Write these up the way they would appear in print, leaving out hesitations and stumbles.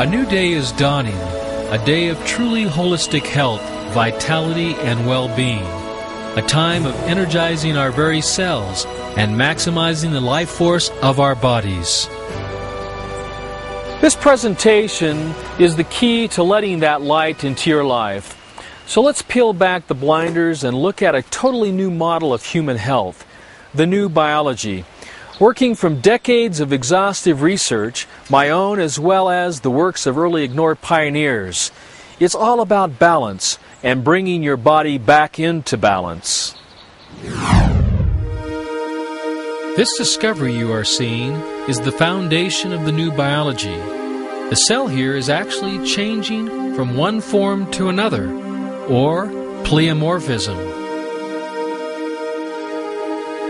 new day is dawning, a day of truly holistic health, vitality, and well-being. A time of energizing our very cells and maximizing the life force of our bodies. This presentation is the key to letting that light into your life. So let's peel back the blinders and look at a totally new model of human health, the new biology. Working from decades of exhaustive research, my own as well as the works of early ignored pioneers, it's all about balance and bringing your body back into balance. This discovery you are seeing is the foundation of the new biology. The cell here is actually changing from one form to another, or pleomorphism.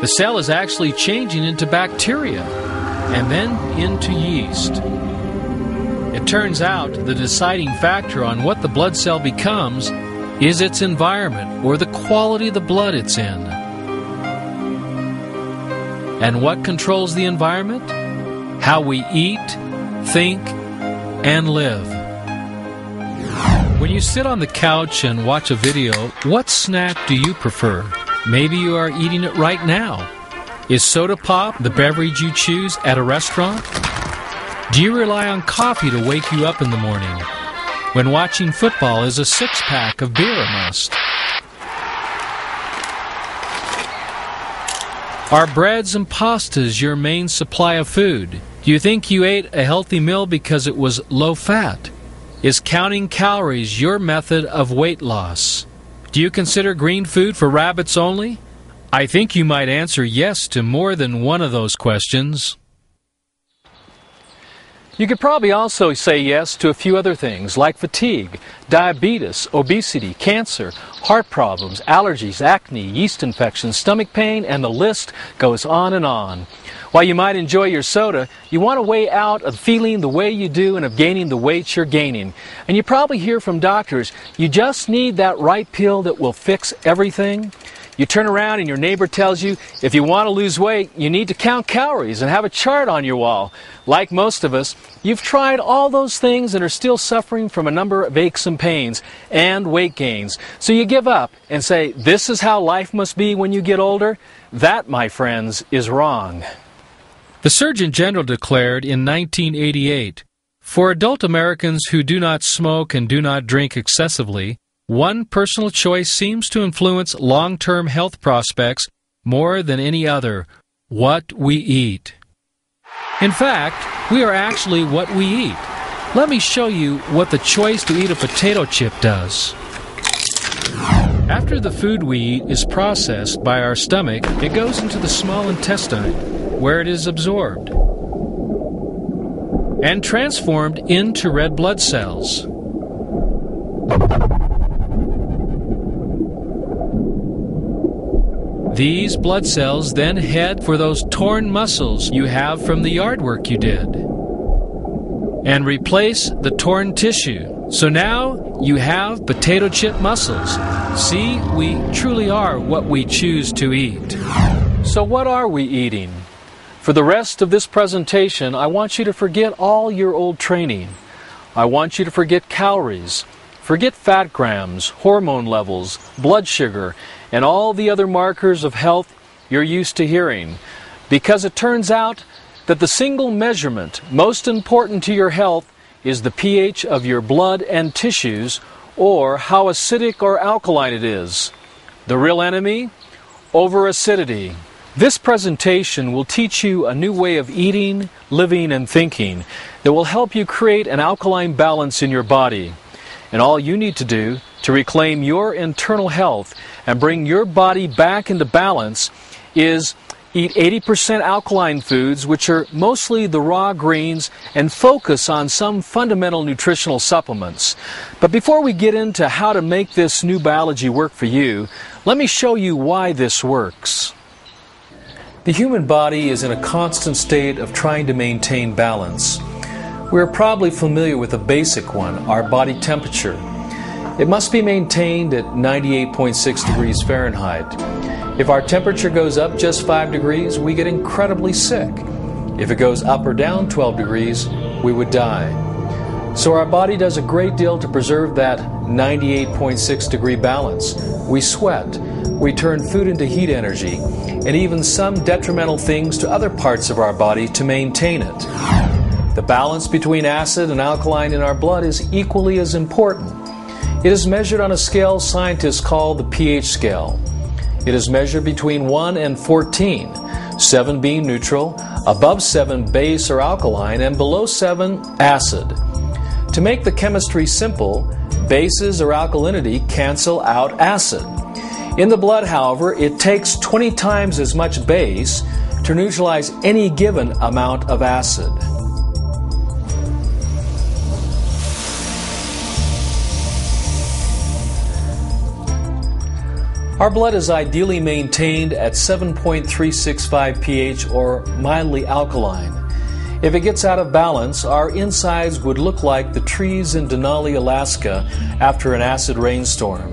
The cell is actually changing into bacteria and then into yeast. It turns out the deciding factor on what the blood cell becomes is its environment, or the quality of the blood it's in. And what controls the environment? How we eat, think, and live. When you sit on the couch and watch a video, what snack do you prefer? Maybe you are eating it right now. Is soda pop the beverage you choose at a restaurant? Do you rely on coffee to wake you up in the morning? When watching football, is a six-pack of beer a must? Are breads and pastas your main supply of food? Do you think you ate a healthy meal because it was low fat? Is counting calories your method of weight loss? Do you consider green food for rabbits only? I think you might answer yes to more than one of those questions. You could probably also say yes to a few other things like fatigue, diabetes, obesity, cancer, heart problems, allergies, acne, yeast infections, stomach pain, and the list goes on and on. While you might enjoy your soda, you want a way out of feeling the way you do and of gaining the weight you're gaining. And you probably hear from doctors, you just need that right pill that will fix everything. You turn around and your neighbor tells you, if you want to lose weight, you need to count calories and have a chart on your wall. Like most of us, you've tried all those things and are still suffering from a number of aches and pains and weight gains. So you give up and say, this is how life must be when you get older? That, my friends, is wrong. The Surgeon General declared in 1988, for adult Americans who do not smoke and do not drink excessively, one personal choice seems to influence long-term health prospects more than any other: what we eat. In fact, we are actually what we eat. Let me show you what the choice to eat a potato chip does. After the food we eat is processed by our stomach, it goes into the small intestine, where it is absorbed and transformed into red blood cells. These blood cells then head for those torn muscles you have from the yard work you did and replace the torn tissue. So now you have potato chip muscles. See, we truly are what we choose to eat. So what are we eating? For the rest of this presentation, I want you to forget all your old training. I want you to forget calories, forget fat grams, hormone levels, blood sugar, and all the other markers of health you're used to hearing. Because it turns out that the single measurement most important to your health is the pH of your blood and tissues, or how acidic or alkaline it is. The real enemy? Over-acidity. This presentation will teach you a new way of eating, living, and thinking that will help you create an alkaline balance in your body. And all you need to do to reclaim your internal health and bring your body back into balance is eat 80% alkaline foods, which are mostly the raw greens, and focus on some fundamental nutritional supplements. But before we get into how to make this new biology work for you, let me show you why this works. The human body is in a constant state of trying to maintain balance. We're probably familiar with a basic one, our body temperature. It must be maintained at 98.6 degrees Fahrenheit. If our temperature goes up just 5 degrees, we get incredibly sick. If it goes up or down 12 degrees, we would die. So our body does a great deal to preserve that 98.6 degree balance. We sweat, we turn food into heat energy, and even some detrimental things to other parts of our body to maintain it. The balance between acid and alkaline in our blood is equally as important. It is measured on a scale scientists call the pH scale. It is measured between 1 and 14, 7 being neutral, above 7 base or alkaline, and below 7 acid. To make the chemistry simple, bases or alkalinity cancel out acid. In the blood, however, it takes 20 times as much base to neutralize any given amount of acid. Our blood is ideally maintained at 7.365 pH or mildly alkaline. If it gets out of balance, our insides would look like the trees in Denali, Alaska after an acid rainstorm.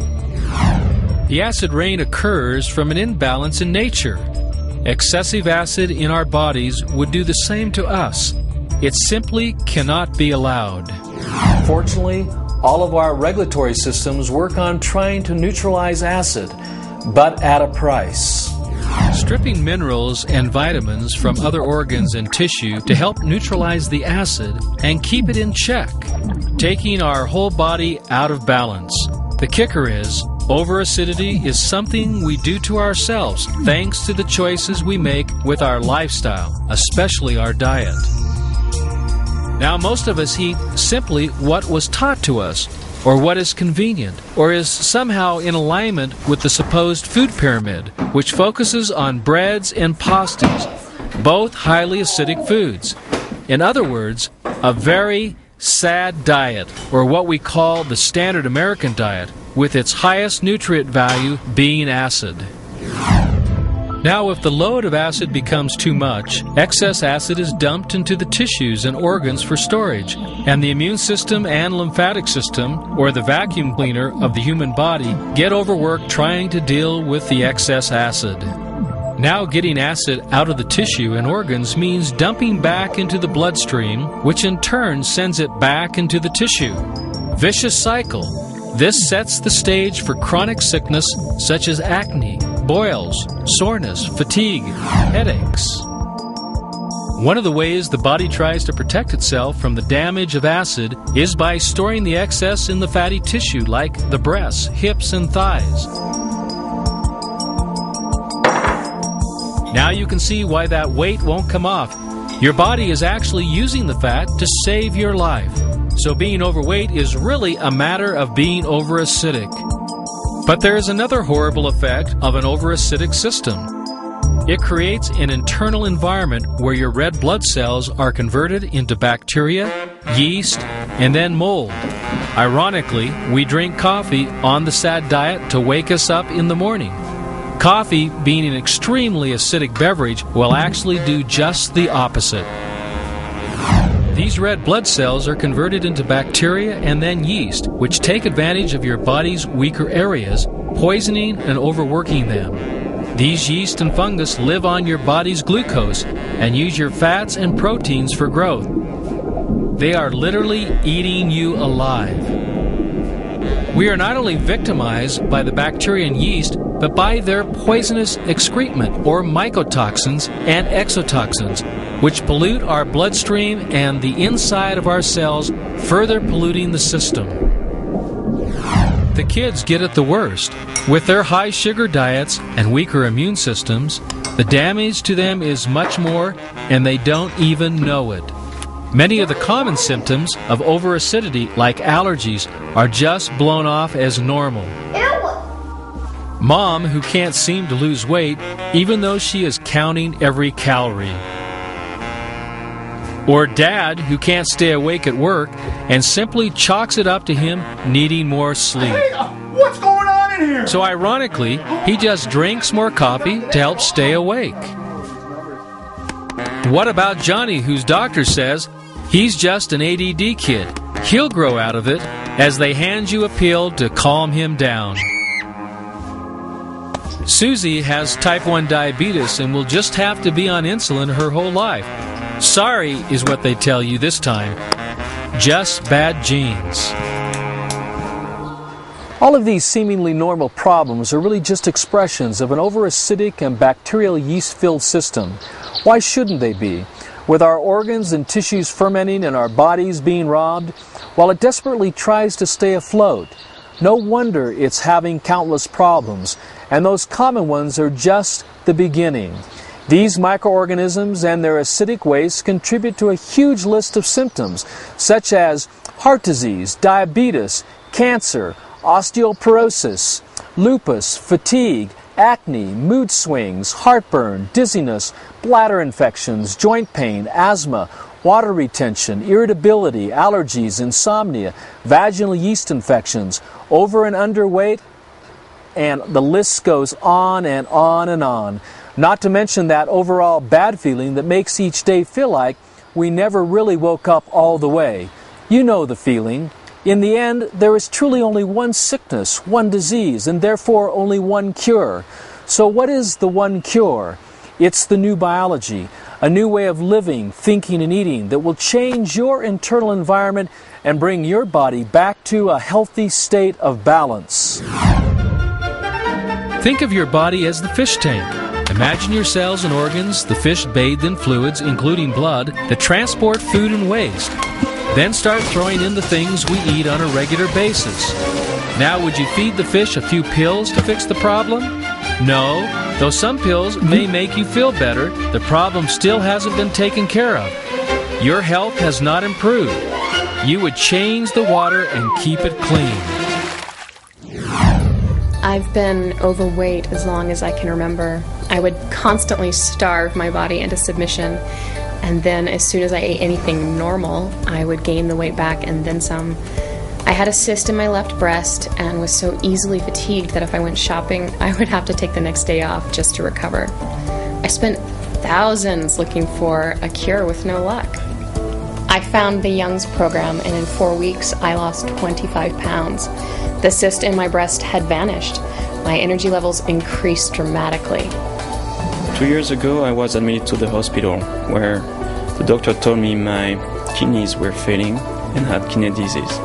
The acid rain occurs from an imbalance in nature. Excessive acid in our bodies would do the same to us. It simply cannot be allowed. Fortunately, all of our regulatory systems work on trying to neutralize acid, but at a price. Stripping minerals and vitamins from other organs and tissue to help neutralize the acid and keep it in check, taking our whole body out of balance. The kicker is, overacidity is something we do to ourselves thanks to the choices we make with our lifestyle, especially our diet. Now, most of us eat simply what was taught to us, or what is convenient, or is somehow in alignment with the supposed food pyramid, which focuses on breads and pastas, both highly acidic foods. In other words, a very sad diet, or what we call the standard American diet, with its highest nutrient value being acid. Now, if the load of acid becomes too much, excess acid is dumped into the tissues and organs for storage, and the immune system and lymphatic system, or the vacuum cleaner of the human body, get overworked trying to deal with the excess acid. Now, getting acid out of the tissue and organs means dumping back into the bloodstream, which in turn sends it back into the tissue. Vicious cycle. This sets the stage for chronic sickness such as acne, boils, soreness, fatigue, headaches. One of the ways the body tries to protect itself from the damage of acid is by storing the excess in the fatty tissue like the breasts, hips, and thighs. Now you can see why that weight won't come off. Your body is actually using the fat to save your life. So being overweight is really a matter of being overacidic. But there is another horrible effect of an overacidic system. It creates an internal environment where your red blood cells are converted into bacteria, yeast, and then mold. Ironically, we drink coffee on the SAD diet to wake us up in the morning. Coffee, being an extremely acidic beverage, will actually do just the opposite. These red blood cells are converted into bacteria and then yeast, which take advantage of your body's weaker areas, poisoning and overworking them. These yeast and fungus live on your body's glucose and use your fats and proteins for growth. They are literally eating you alive. We are not only victimized by the bacteria and yeast, but by their poisonous excrement or mycotoxins and exotoxins, which pollute our bloodstream and the inside of our cells, further polluting the system. The kids get it the worst. With their high sugar diets and weaker immune systems, the damage to them is much more, and they don't even know it. Many of the common symptoms of overacidity, like allergies, are just blown off as normal. Mom, who can't seem to lose weight, even though she is counting every calorie. Or dad, who can't stay awake at work and simply chalks it up to him needing more sleep. Hey, what's going on in here? So ironically, he just drinks more coffee to help stay awake. What about Johnny, whose doctor says he's just an ADD kid? He'll grow out of it as they hand you a pill to calm him down. Susie has type 1 diabetes and will just have to be on insulin her whole life. Sorry is what they tell you this time. just bad genes. All of these seemingly normal problems are really just expressions of an overacidic and bacterial yeast-filled system. Why shouldn't they be? With our organs and tissues fermenting and our bodies being robbed, while it desperately tries to stay afloat. No wonder it's having countless problems, and those common ones are just the beginning. These microorganisms and their acidic waste contribute to a huge list of symptoms, such as heart disease, diabetes, cancer, osteoporosis, lupus, fatigue, acne, mood swings, heartburn, dizziness, bladder infections, joint pain, asthma, water retention, irritability, allergies, insomnia, vaginal yeast infections, over and underweight, and the list goes on and on and on. Not to mention that overall bad feeling that makes each day feel like we never really woke up all the way. You know the feeling. In the end, there is truly only one sickness, one disease, and therefore only one cure. So what is the one cure? It's the new biology, a new way of living, thinking, and eating that will change your internal environment and bring your body back to a healthy state of balance. Think of your body as the fish tank. Imagine your cells and organs, the fish bathed in fluids, including blood, that transport food and waste. Then start throwing in the things we eat on a regular basis. Now, would you feed the fish a few pills to fix the problem? No. Though some pills may make you feel better, the problem still hasn't been taken care of. Your health has not improved. You would change the water and keep it clean. I've been overweight as long as I can remember. I would constantly starve my body into submission, and then as soon as I ate anything normal, I would gain the weight back and then some. I had a cyst in my left breast and was so easily fatigued that if I went shopping, I would have to take the next day off just to recover. I spent thousands looking for a cure with no luck. I found the Young's program, and in 4 weeks, I lost 25 pounds. The cyst in my breast had vanished. My energy levels increased dramatically. 2 years ago, I was admitted to the hospital, where the doctor told me my kidneys were failing and had kidney disease.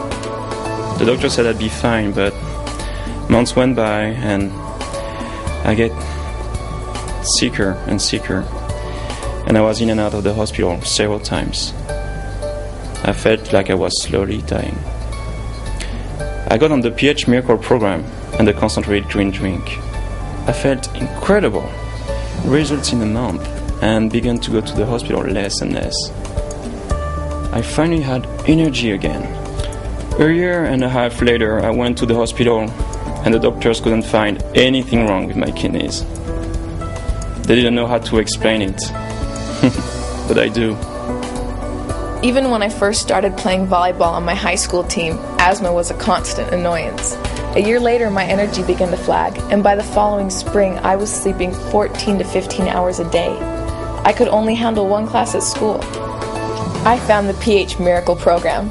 The doctor said I'd be fine, but months went by and I get sicker and sicker, and I was in and out of the hospital several times. I felt like I was slowly dying. I got on the pH Miracle program and the concentrated green drink. I felt incredible results in a month and began to go to the hospital less and less. I finally had energy again. A year and a half later, I went to the hospital and the doctors couldn't find anything wrong with my kidneys. They didn't know how to explain it, but I do. Even when I first started playing volleyball on my high school team, asthma was a constant annoyance. A year later, my energy began to flag, and by the following spring, I was sleeping 14 to 15 hours a day. I could only handle one class at school. I found the pH Miracle program,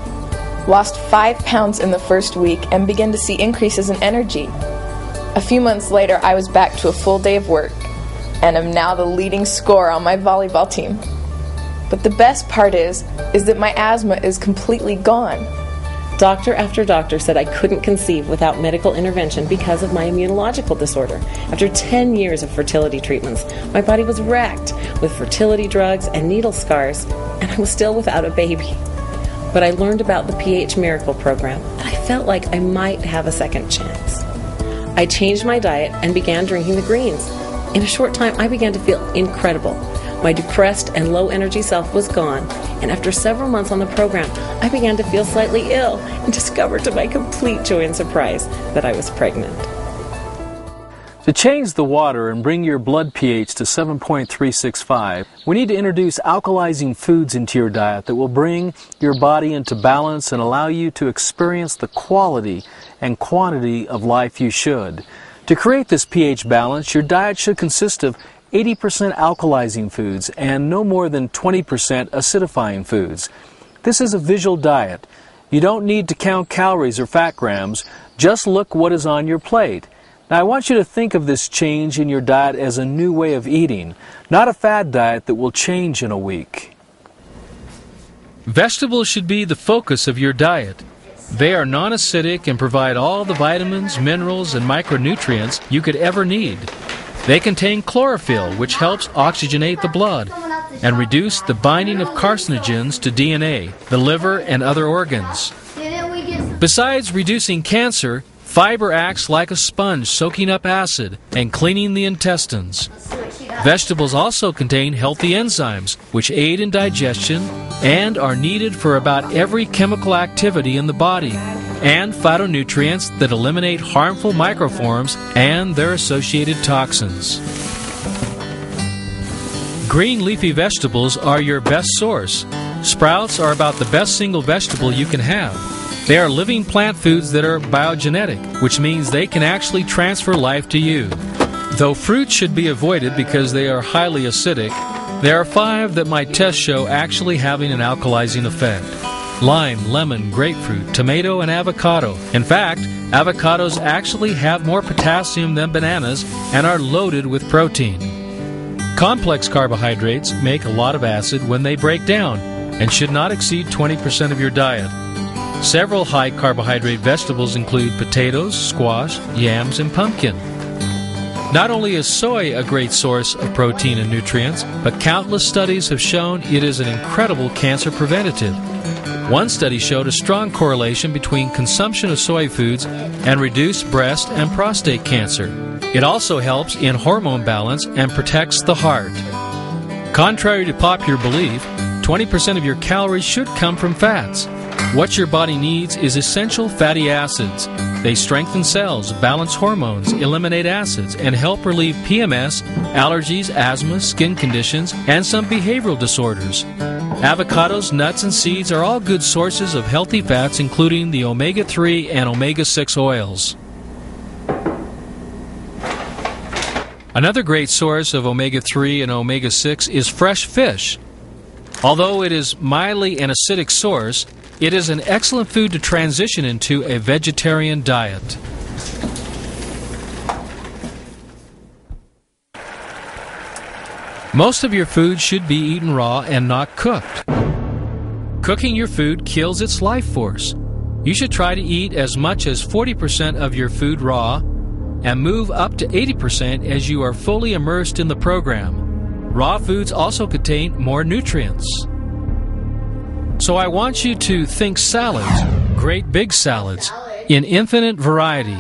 lost 5 pounds in the first week, and began to see increases in energy. A few months later, I was back to a full day of work, and am now the leading scorer on my volleyball team. But the best part is that my asthma is completely gone. Doctor after doctor said I couldn't conceive without medical intervention because of my immunological disorder. After 10 years of fertility treatments, my body was wrecked with fertility drugs and needle scars, and I was still without a baby. But I learned about the pH Miracle program, and I felt like I might have a second chance. I changed my diet and began drinking the greens. In a short time, I began to feel incredible. My depressed and low-energy self was gone, and after several months on the program, I began to feel slightly ill and discovered to my complete joy and surprise that I was pregnant. To change the water and bring your blood pH to 7.365, we need to introduce alkalizing foods into your diet that will bring your body into balance and allow you to experience the quality and quantity of life you should. To create this pH balance, your diet should consist of 80% alkalizing foods and no more than 20% acidifying foods. This is a visual diet. You don't need to count calories or fat grams, just look what is on your plate. Now I want you to think of this change in your diet as a new way of eating, not a fad diet that will change in a week. Vegetables should be the focus of your diet. They are non-acidic and provide all the vitamins, minerals, and micronutrients you could ever need. They contain chlorophyll, which helps oxygenate the blood and reduce the binding of carcinogens to DNA, the liver, and other organs. Besides reducing cancer, fiber acts like a sponge, soaking up acid and cleaning the intestines. Vegetables also contain healthy enzymes, which aid in digestion and are needed for about every chemical activity in the body, and phytonutrients that eliminate harmful microforms and their associated toxins. Green leafy vegetables are your best source. Sprouts are about the best single vegetable you can have. They are living plant foods that are biogenetic, which means they can actually transfer life to you. Though fruits should be avoided because they are highly acidic, there are 5 that my tests show actually having an alkalizing effect: lime, lemon, grapefruit, tomato, and avocado. In fact, avocados actually have more potassium than bananas and are loaded with protein. Complex carbohydrates make a lot of acid when they break down and should not exceed 20% of your diet. Several high carbohydrate vegetables include potatoes, squash, yams, and pumpkin. Not only is soy a great source of protein and nutrients, but countless studies have shown it is an incredible cancer preventative. One study showed a strong correlation between consumption of soy foods and reduced breast and prostate cancer. It also helps in hormone balance and protects the heart. Contrary to popular belief, 20% of your calories should come from fats. What your body needs is essential fatty acids. They strengthen cells, balance hormones, eliminate acids, and help relieve PMS, allergies, asthma, skin conditions, and some behavioral disorders. Avocados, nuts, and seeds are all good sources of healthy fats, including the omega-3 and omega-6 oils. Another great source of omega-3 and omega-6 is fresh fish. Although it is mildly an acidic source, it is an excellent food to transition into a vegetarian diet. Most of your food should be eaten raw and not cooked. Cooking your food kills its life force. You should try to eat as much as 40% of your food raw and move up to 80% as you are fully immersed in the program. Raw foods also contain more nutrients. So I want you to think salads, great big salads, in infinite variety.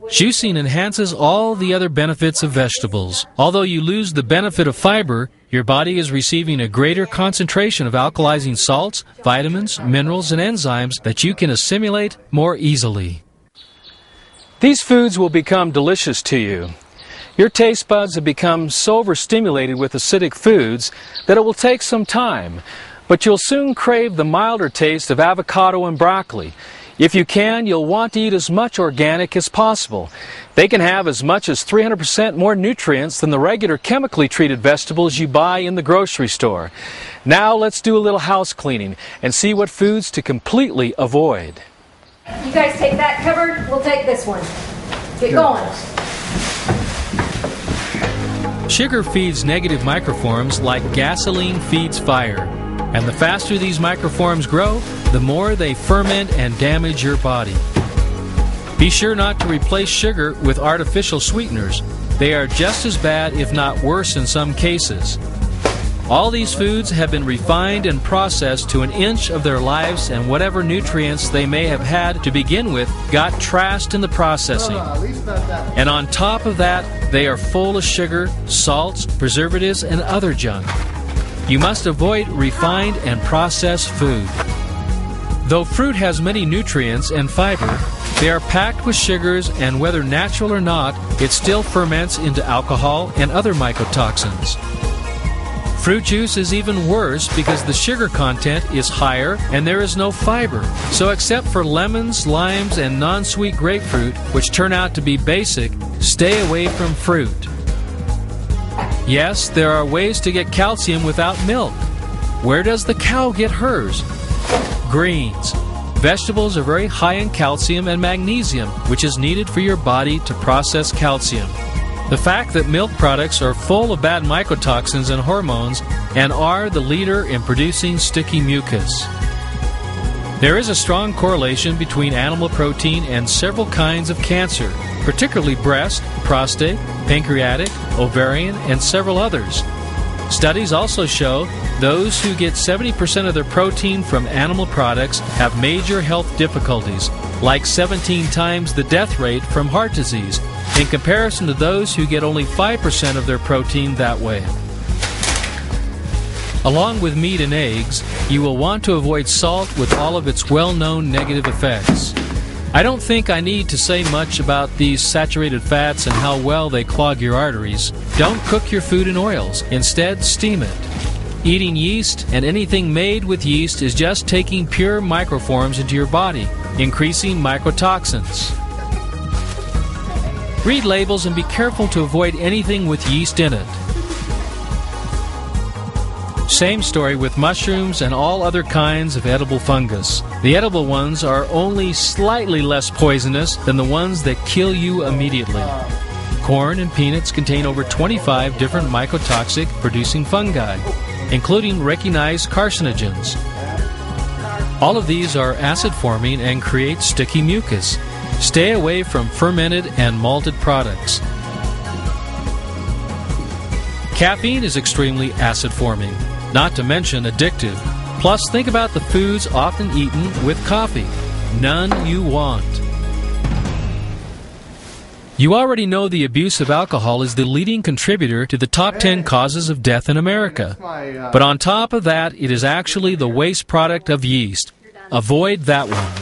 Juicing enhances all the other benefits of vegetables. Although you lose the benefit of fiber, your body is receiving a greater concentration of alkalizing salts, vitamins, minerals, and enzymes that you can assimilate more easily. These foods will become delicious to you. Your taste buds have become so overstimulated with acidic foods that it will take some time. But you'll soon crave the milder taste of avocado and broccoli. If you can, you'll want to eat as much organic as possible. They can have as much as 300% more nutrients than the regular chemically treated vegetables you buy in the grocery store. Now let's do a little house cleaning and see what foods to completely avoid. You guys take that cupboard, we'll take this one. Get going. Sugar feeds negative microforms like gasoline feeds fire. And the faster these microforms grow, the more they ferment and damage your body. Be sure not to replace sugar with artificial sweeteners. They are just as bad, if not worse in some cases. All these foods have been refined and processed to an inch of their lives, and whatever nutrients they may have had to begin with got trashed in the processing. And on top of that, they are full of sugar, salts, preservatives, and other junk. You must avoid refined and processed food. Though fruit has many nutrients and fiber, they are packed with sugars, and whether natural or not, it still ferments into alcohol and other mycotoxins. Fruit juice is even worse because the sugar content is higher and there is no fiber. So except for lemons, limes, and non-sweet grapefruit, which turn out to be basic, stay away from fruit. Yes, there are ways to get calcium without milk. Where does the cow get hers? Greens. Vegetables are very high in calcium and magnesium, which is needed for your body to process calcium. The fact that milk products are full of bad mycotoxins and hormones and are the leader in producing sticky mucus. There is a strong correlation between animal protein and several kinds of cancer, particularly breast, prostate, pancreatic, ovarian, and several others. Studies also show those who get 70% of their protein from animal products have major health difficulties, like 17 times the death rate from heart disease, in comparison to those who get only 5% of their protein that way. Along with meat and eggs, you will want to avoid salt with all of its well-known negative effects. I don't think I need to say much about these saturated fats and how well they clog your arteries. Don't cook your food in oils. Instead, steam it. Eating yeast and anything made with yeast is just taking pure microforms into your body, increasing mycotoxins. Read labels and be careful to avoid anything with yeast in it. Same story with mushrooms and all other kinds of edible fungus. The edible ones are only slightly less poisonous than the ones that kill you immediately. Corn and peanuts contain over 25 different mycotoxic producing fungi, including recognized carcinogens. All of these are acid forming and create sticky mucus. Stay away from fermented and malted products. Caffeine is extremely acid forming, not to mention addictive. Plus, think about the foods often eaten with coffee. None you want. You already know the abuse of alcohol is the leading contributor to the top 10 causes of death in America. But on top of that, it is actually the waste product of yeast. Avoid that one.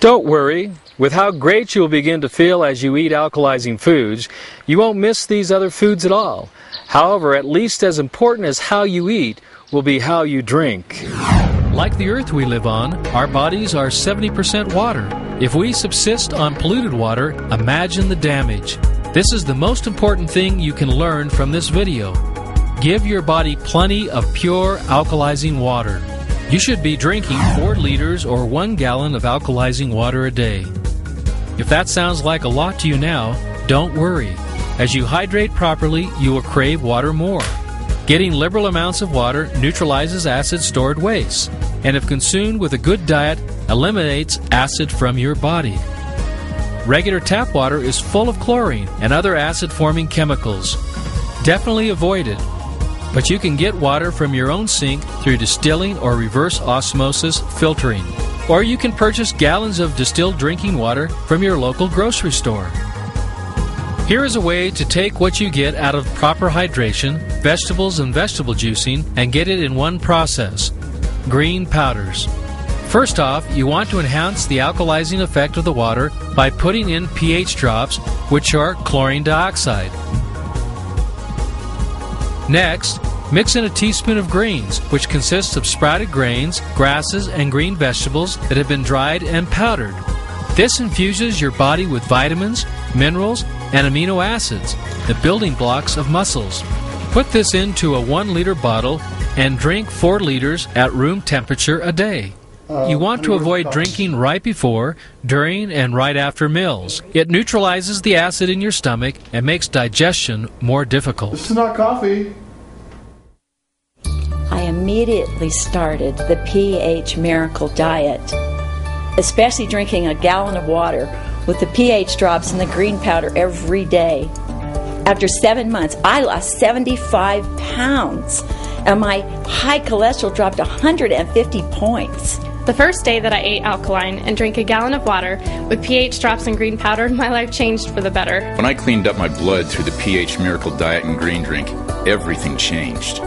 Don't worry. With how great you'll begin to feel as you eat alkalizing foods, you won't miss these other foods at all. However, at least as important as how you eat will be how you drink. Like the earth we live on, our bodies are 70% water. If we subsist on polluted water, imagine the damage. This is the most important thing you can learn from this video. Give your body plenty of pure alkalizing water. You should be drinking 4 liters or 1 gallon of alkalizing water a day. If that sounds like a lot to you now, don't worry. As you hydrate properly, you will crave water more. Getting liberal amounts of water neutralizes acid stored waste, and if consumed with a good diet, eliminates acid from your body. Regular tap water is full of chlorine and other acid-forming chemicals. Definitely avoid it. But you can get water from your own sink through distilling or reverse osmosis filtering. Or you can purchase gallons of distilled drinking water from your local grocery store. Here is a way to take what you get out of proper hydration, vegetables and vegetable juicing, and get it in one process: green powders. First off, you want to enhance the alkalizing effect of the water by putting in pH drops, which are chlorine dioxide. Next, mix in a teaspoon of greens, which consists of sprouted grains, grasses, and green vegetables that have been dried and powdered. This infuses your body with vitamins, minerals, and amino acids, the building blocks of muscles. Put this into a 1-liter bottle and drink 4 liters at room temperature a day. You want to avoid drinking right before, during, and right after meals. It neutralizes the acid in your stomach and makes digestion more difficult. This is not coffee. I immediately started the pH Miracle Diet, especially drinking a gallon of water with the pH drops and the green powder every day. After 7 months, I lost 75 pounds, and my high cholesterol dropped 150 points. The first day that I ate alkaline and drank a gallon of water with pH drops and green powder, my life changed for the better. When I cleaned up my blood through the pH Miracle Diet and green drink, everything changed.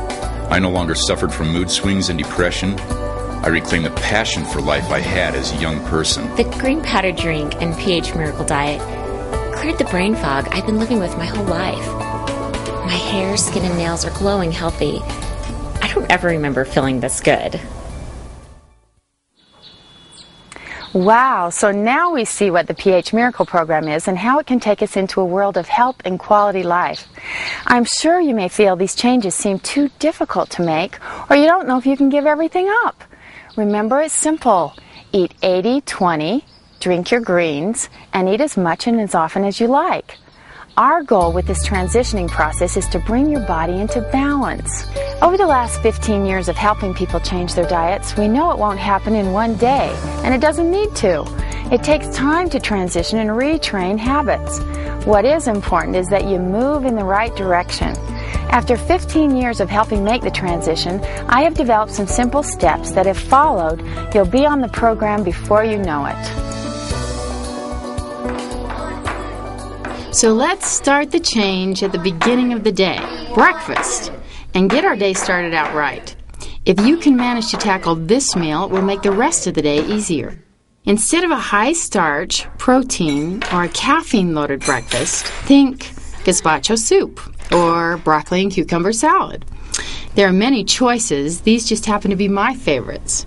I no longer suffered from mood swings and depression. I reclaimed the passion for life I had as a young person. The green powder drink and pH Miracle Diet cleared the brain fog I've been living with my whole life. My hair, skin, and nails are glowing healthy. I don't ever remember feeling this good. Wow, so now we see what the pH Miracle Program is and how it can take us into a world of health and quality life. I'm sure you may feel these changes seem too difficult to make, or you don't know if you can give everything up. Remember, it's simple. Eat 80-20, drink your greens, and eat as much and as often as you like. Our goal with this transitioning process is to bring your body into balance. Over the last 15 years of helping people change their diets, we know it won't happen in one day, and it doesn't need to. It takes time to transition and retrain habits. What is important is that you move in the right direction. After 15 years of helping make the transition, I have developed some simple steps that, if followed, you'll be on the program before you know it. So let's start the change at the beginning of the day, breakfast, and get our day started out right. If you can manage to tackle this meal, it will make the rest of the day easier. Instead of a high-starch, protein, or a caffeine-loaded breakfast, think gazpacho soup or broccoli and cucumber salad. There are many choices. These just happen to be my favorites.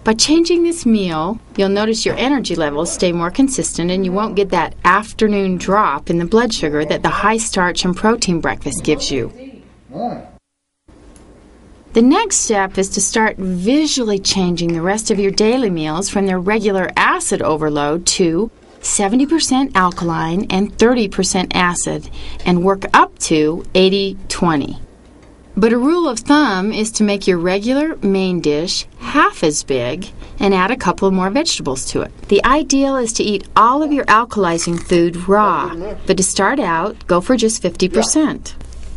By changing this meal, you'll notice your energy levels stay more consistent and you won't get that afternoon drop in the blood sugar that the high-starch and protein breakfast gives you. The next step is to start visually changing the rest of your daily meals from their regular acid overload to 70% alkaline and 30% acid, and work up to 80-20. But a rule of thumb is to make your regular main dish half as big and add a couple more vegetables to it. The ideal is to eat all of your alkalizing food raw, but to start out, go for just 50%.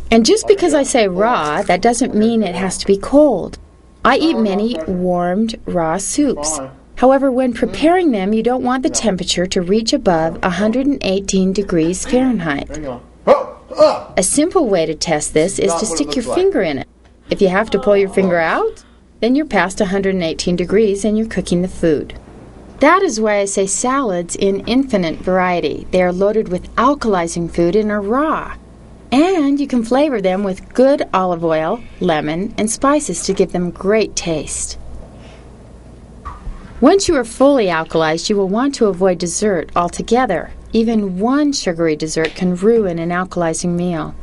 And just because I say raw, that doesn't mean it has to be cold. I eat many warmed raw soups. However, when preparing them, you don't want the temperature to reach above 118 degrees Fahrenheit. A simple way to test this is to stick your finger in it. If you have to pull your finger out, then you're past 118 degrees and you're cooking the food. That is why I say salads in infinite variety. They are loaded with alkalizing food and are raw. And you can flavor them with good olive oil, lemon, and spices to give them great taste. Once you are fully alkalized, you will want to avoid dessert altogether. Even one sugary dessert can ruin an alkalizing meal.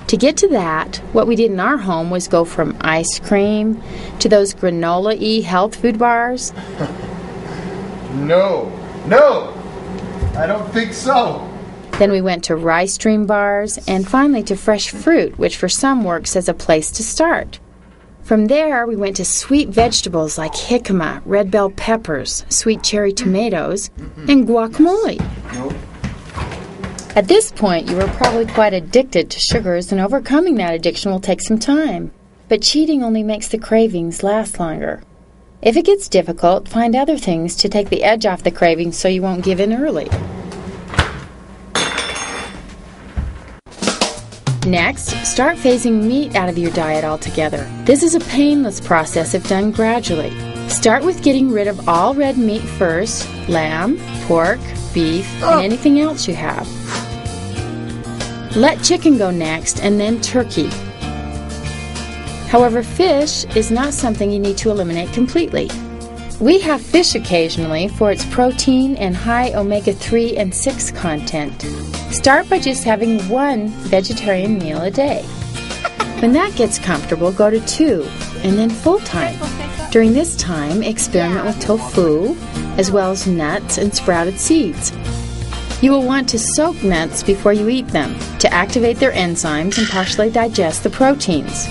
To get to that, what we did in our home was go from ice cream to those granola-y health food bars. No, I don't think so. Then we went to rice stream bars, and finally to fresh fruit, which for some works as a place to start. From there, we went to sweet vegetables like jicama, red bell peppers, sweet cherry tomatoes, and guacamole. At this point, you were probably quite addicted to sugars, and overcoming that addiction will take some time. But cheating only makes the cravings last longer. If it gets difficult, find other things to take the edge off the cravings so you won't give in early. Next, start phasing meat out of your diet altogether. This is a painless process if done gradually. Start with getting rid of all red meat first, lamb, pork, beef, and anything else you have. Let chicken go next, and then turkey. However, fish is not something you need to eliminate completely. We have fish occasionally for its protein and high omega-3 and 6 content. Start by just having one vegetarian meal a day. When that gets comfortable, go to 2, and then full-time. During this time, experiment with tofu, as well as nuts and sprouted seeds. You will want to soak nuts before you eat them to activate their enzymes and partially digest the proteins.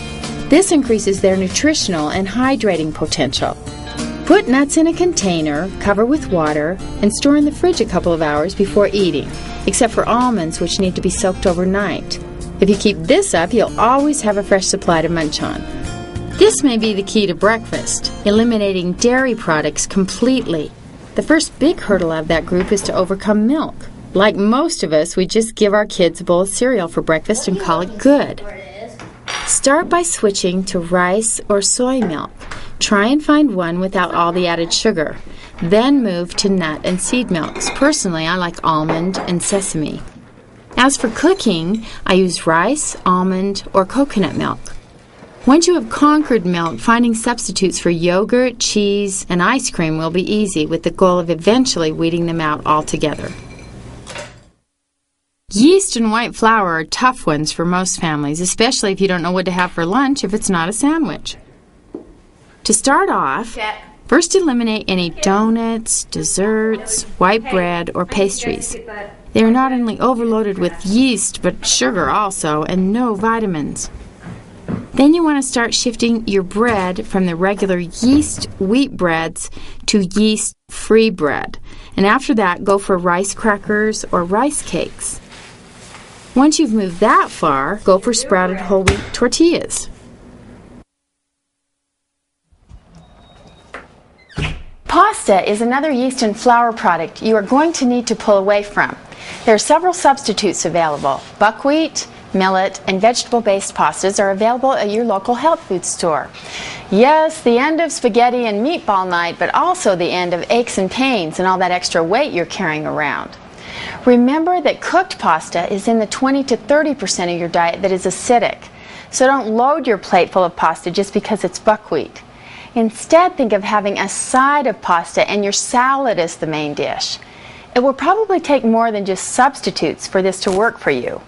This increases their nutritional and hydrating potential. Put nuts in a container, cover with water, and store in the fridge a couple of hours before eating, except for almonds, which need to be soaked overnight. If you keep this up, you'll always have a fresh supply to munch on. This may be the key to breakfast, eliminating dairy products completely. The first big hurdle of that group is to overcome milk. Like most of us, we just give our kids a bowl of cereal for breakfast and call it good. Start by switching to rice or soy milk. Try and find one without all the added sugar. Then move to nut and seed milks. Personally, I like almond and sesame. As for cooking, I use rice, almond, or coconut milk. Once you have conquered milk, finding substitutes for yogurt, cheese, and ice cream will be easy, with the goal of eventually weeding them out altogether. Yeast and white flour are tough ones for most families, especially if you don't know what to have for lunch if it's not a sandwich. To start off, First, eliminate any donuts, desserts, white bread, or pastries. They are not only overloaded with yeast, but sugar also, and no vitamins. Then you want to start shifting your bread from the regular yeast wheat breads to yeast-free bread. And after that, go for rice crackers or rice cakes. Once you've moved that far, go for sprouted whole wheat tortillas. Pasta is another yeast and flour product you are going to need to pull away from. There are several substitutes available. Buckwheat, millet, and vegetable-based pastas are available at your local health food store. Yes, the end of spaghetti and meatball night, but also the end of aches and pains and all that extra weight you're carrying around. Remember that cooked pasta is in the 20 to 30% of your diet that is acidic. So don't load your plate full of pasta just because it's buckwheat. Instead, think of having a side of pasta and your salad as the main dish. It will probably take more than just substitutes for this to work for you.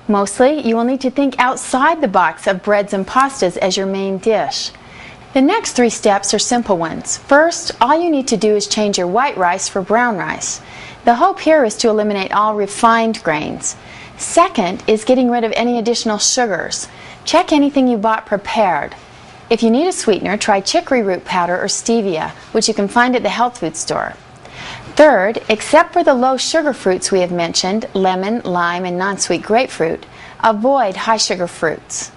Mostly, you will need to think outside the box of breads and pastas as your main dish. The next 3 steps are simple ones. First, all you need to do is change your white rice for brown rice. The hope here is to eliminate all refined grains. Second is getting rid of any additional sugars. Check anything you bought prepared. If you need a sweetener, try chicory root powder or stevia, which you can find at the health food store. Third, except for the low sugar fruits we have mentioned, lemon, lime, and non-sweet grapefruit, avoid high sugar fruits.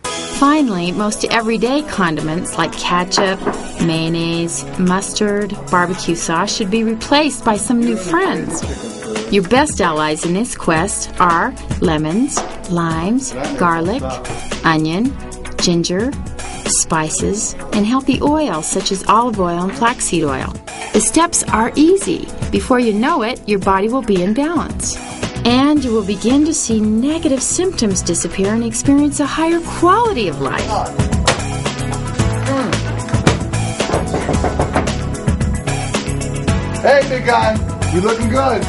Finally, most everyday condiments like ketchup, mayonnaise, mustard, barbecue sauce should be replaced by some new friends. Your best allies in this quest are lemons, limes, garlic, onion, ginger, spices, and healthy oils such as olive oil and flaxseed oil. The steps are easy. Before you know it, your body will be in balance. And you will begin to see negative symptoms disappear and experience a higher quality of life. Hey, big guy, you looking good.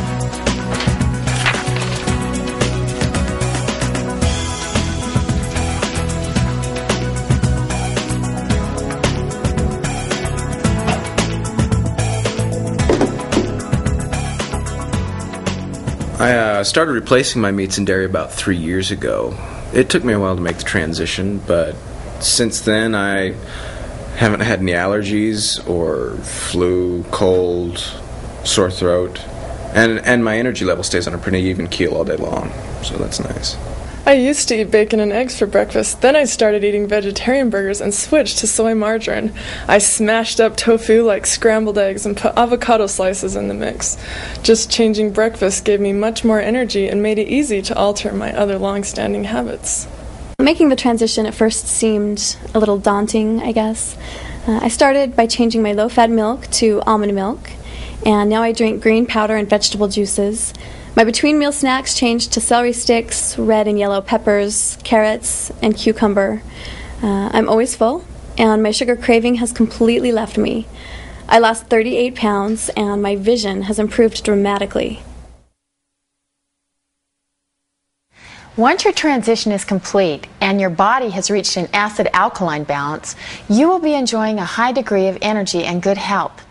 I started replacing my meats and dairy about 3 years ago. It took me a while to make the transition, but since then I haven't had any allergies or flu, cold, sore throat, and my energy level stays on a pretty even keel all day long, so that's nice. I used to eat bacon and eggs for breakfast. Then I started eating vegetarian burgers and switched to soy margarine. I smashed up tofu like scrambled eggs and put avocado slices in the mix. Just changing breakfast gave me much more energy and made it easy to alter my other long-standing habits. Making the transition at first seemed a little daunting, I guess. I started by changing my low-fat milk to almond milk, and now I drink green powder and vegetable juices. My between-meal snacks changed to celery sticks, red and yellow peppers, carrots, and cucumber. I'm always full, and my sugar craving has completely left me. I lost 38 pounds, and my vision has improved dramatically. Once your transition is complete and your body has reached an acid-alkaline balance, you will be enjoying a high degree of energy and good health.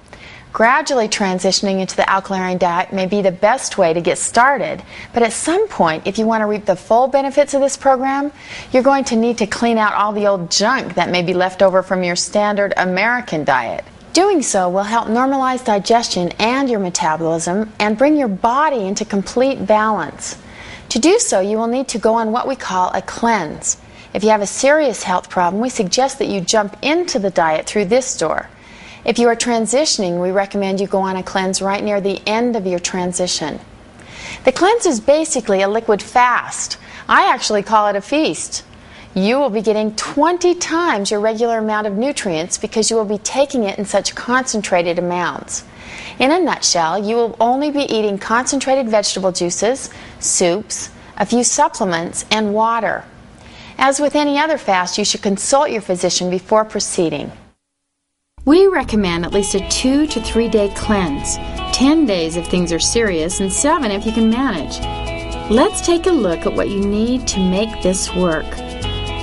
Gradually transitioning into the alkaline diet may be the best way to get started, but at some point, if you want to reap the full benefits of this program, you're going to need to clean out all the old junk that may be left over from your standard American diet. Doing so will help normalize digestion and your metabolism and bring your body into complete balance. To do so, you will need to go on what we call a cleanse. If you have a serious health problem, we suggest that you jump into the diet through this door. If you are transitioning, we recommend you go on a cleanse right near the end of your transition. The cleanse is basically a liquid fast. I actually call it a feast. You will be getting 20 times your regular amount of nutrients because you will be taking it in such concentrated amounts. In a nutshell, you will only be eating concentrated vegetable juices, soups, a few supplements, and water. As with any other fast, you should consult your physician before proceeding. We recommend at least a 2 to 3 day cleanse, 10 days if things are serious, and 7 if you can manage. Let's take a look at what you need to make this work.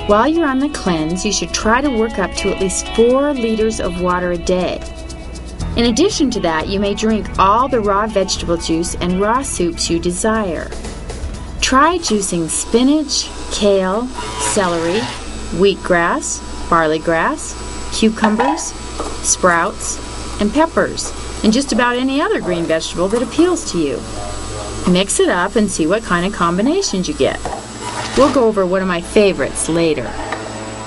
While you're on the cleanse, you should try to work up to at least 4 liters of water a day. In addition to that, you may drink all the raw vegetable juice and raw soups you desire. Try juicing spinach, kale, celery, wheatgrass, barley grass, cucumbers, sprouts, and peppers, and just about any other green vegetable that appeals to you. Mix it up and see what kind of combinations you get. We'll go over one of my favorites later.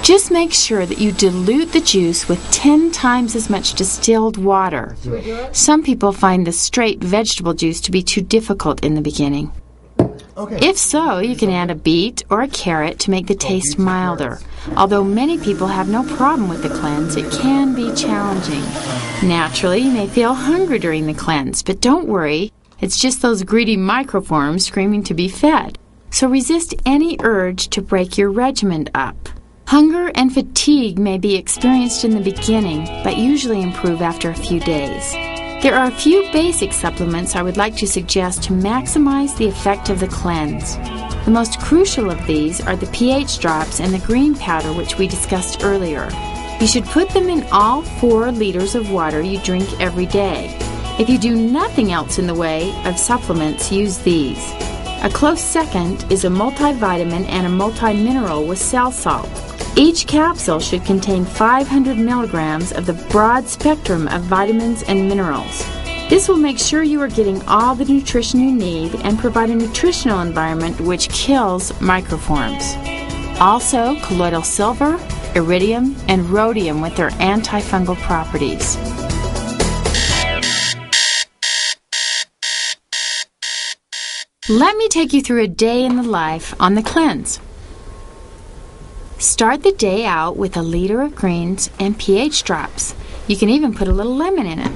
Just make sure that you dilute the juice with 10 times as much distilled water. Some people find the straight vegetable juice to be too difficult in the beginning. If so, you can add a beet or a carrot to make the taste milder. Although many people have no problem with the cleanse, it can be challenging. Naturally, you may feel hungry during the cleanse, but don't worry. It's just those greedy microforms screaming to be fed. So resist any urge to break your regimen up. Hunger and fatigue may be experienced in the beginning, but usually improve after a few days. There are a few basic supplements I would like to suggest to maximize the effect of the cleanse. The most crucial of these are the pH drops and the green powder, which we discussed earlier. You should put them in all 4 liters of water you drink every day. If you do nothing else in the way of supplements, use these. A close second is a multivitamin and a multimineral with cell salt. Each capsule should contain 500 milligrams of the broad spectrum of vitamins and minerals. This will make sure you are getting all the nutrition you need and provide a nutritional environment which kills microforms. Also, colloidal silver, iridium, and rhodium with their antifungal properties. Let me take you through a day in the life on the cleanse. Start the day out with a liter of greens and pH drops. You can even put a little lemon in it.